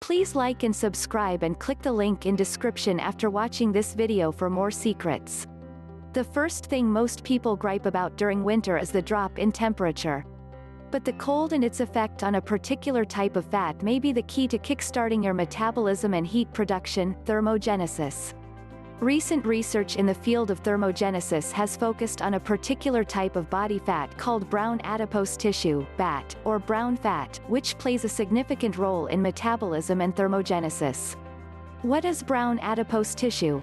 Please like and subscribe and click the link in description after watching this video for more secrets. The first thing most people gripe about during winter is the drop in temperature. But the cold and its effect on a particular type of fat may be the key to kickstarting your metabolism and heat production, thermogenesis. Recent research in the field of thermogenesis has focused on a particular type of body fat called brown adipose tissue, BAT, or brown fat, which plays a significant role in metabolism and thermogenesis. What is brown adipose tissue?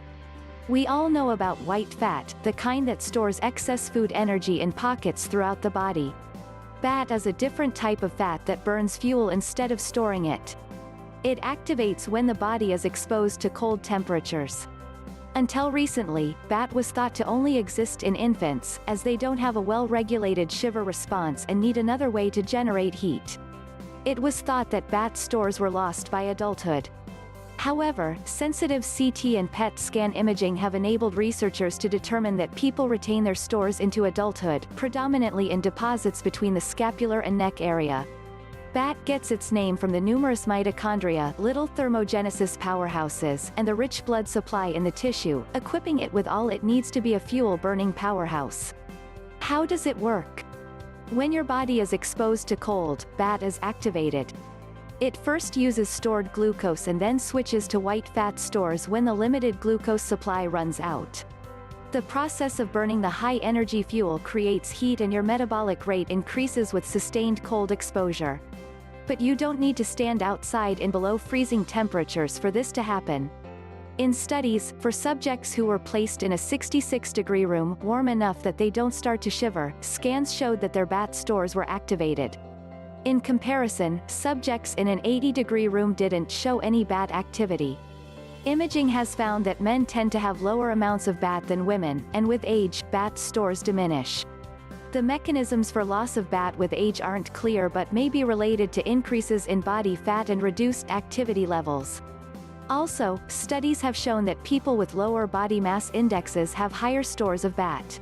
We all know about white fat, the kind that stores excess food energy in pockets throughout the body. BAT is a different type of fat that burns fuel instead of storing it. It activates when the body is exposed to cold temperatures. Until recently, BAT was thought to only exist in infants, as they don't have a well-regulated shiver response and need another way to generate heat. It was thought that BAT stores were lost by adulthood. However, sensitive CT and PET scan imaging have enabled researchers to determine that people retain their stores into adulthood, predominantly in deposits between the scapular and neck area. BAT gets its name from the numerous mitochondria, little thermogenesis powerhouses, and the rich blood supply in the tissue, equipping it with all it needs to be a fuel-burning powerhouse. How does it work? When your body is exposed to cold, BAT is activated. It first uses stored glucose and then switches to white fat stores when the limited glucose supply runs out. The process of burning the high-energy fuel creates heat and your metabolic rate increases with sustained cold exposure. But you don't need to stand outside in below freezing temperatures for this to happen. In studies, for subjects who were placed in a 66-degree room, warm enough that they don't start to shiver, scans showed that their BAT stores were activated. In comparison, subjects in an 80-degree room didn't show any BAT activity. Imaging has found that men tend to have lower amounts of BAT than women, and with age, BAT stores diminish. The mechanisms for loss of BAT with age aren't clear but may be related to increases in body fat and reduced activity levels. Also, studies have shown that people with lower body mass indexes have higher stores of BAT.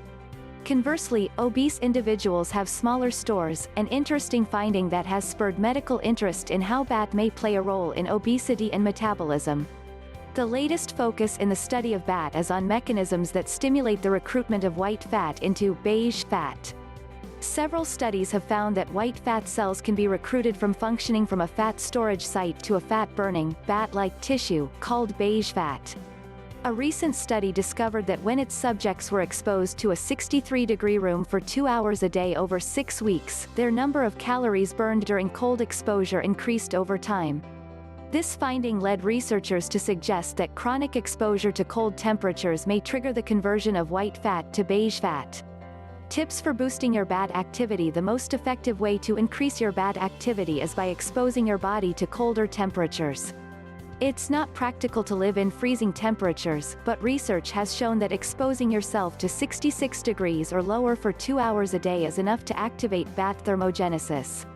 Conversely, obese individuals have smaller stores, an interesting finding that has spurred medical interest in how BAT may play a role in obesity and metabolism. The latest focus in the study of BAT is on mechanisms that stimulate the recruitment of white fat into beige fat. Several studies have found that white fat cells can be recruited from functioning from a fat storage site to a fat-burning, BAT-like tissue, called beige fat. A recent study discovered that when its subjects were exposed to a 63-degree room for 2 hours a day over 6 weeks, their number of calories burned during cold exposure increased over time. This finding led researchers to suggest that chronic exposure to cold temperatures may trigger the conversion of white fat to beige fat. Tips for boosting your BAT activity. The most effective way to increase your BAT activity is by exposing your body to colder temperatures. It's not practical to live in freezing temperatures, but research has shown that exposing yourself to 66 degrees or lower for 2 hours a day is enough to activate BAT thermogenesis.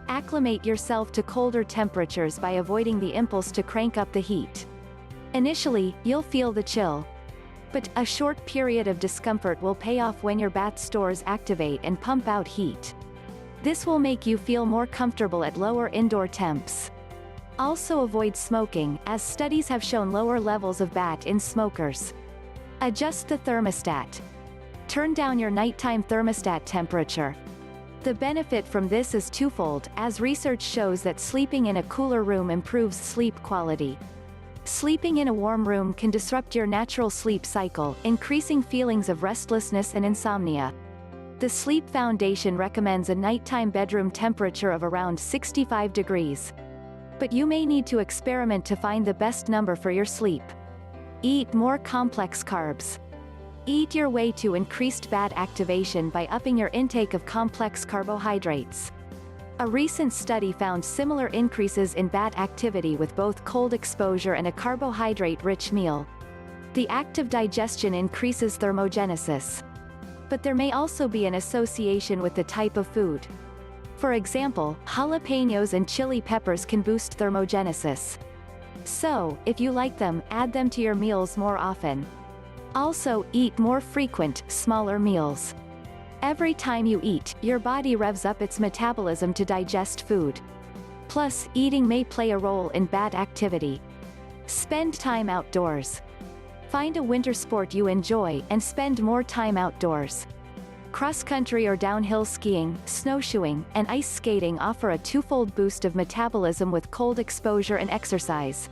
Acclimate yourself to colder temperatures by avoiding the impulse to crank up the heat. Initially, you'll feel the chill. But a short period of discomfort will pay off when your BAT stores activate and pump out heat. This will make you feel more comfortable at lower indoor temps. Also avoid smoking, as studies have shown lower levels of BAT in smokers. Adjust the thermostat. Turn down your nighttime thermostat temperature. The benefit from this is twofold, as research shows that sleeping in a cooler room improves sleep quality. Sleeping in a warm room can disrupt your natural sleep cycle, increasing feelings of restlessness and insomnia. The Sleep Foundation recommends a nighttime bedroom temperature of around 65 degrees. But you may need to experiment to find the best number for your sleep. Eat more complex carbs. Eat your way to increased BAT activation by upping your intake of complex carbohydrates. A recent study found similar increases in BAT activity with both cold exposure and a carbohydrate-rich meal. The act of digestion increases thermogenesis. But there may also be an association with the type of food. For example, jalapenos and chili peppers can boost thermogenesis. So, if you like them, add them to your meals more often. Also, eat more frequent, smaller meals. Every time you eat, your body revs up its metabolism to digest food. Plus, eating may play a role in bat activity. Spend time outdoors. Find a winter sport you enjoy and spend more time outdoors. Cross-country or downhill skiing, snowshoeing, and ice skating offer a twofold boost of metabolism with cold exposure and exercise.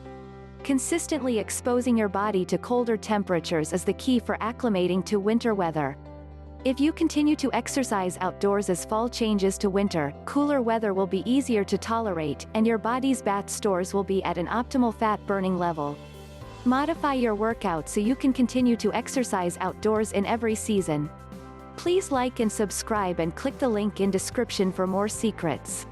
Consistently exposing your body to colder temperatures is the key for acclimating to winter weather. If you continue to exercise outdoors as fall changes to winter, cooler weather will be easier to tolerate, and your body's BAT stores will be at an optimal fat-burning level. Modify your workout so you can continue to exercise outdoors in every season. Please like and subscribe and click the link in description for more secrets.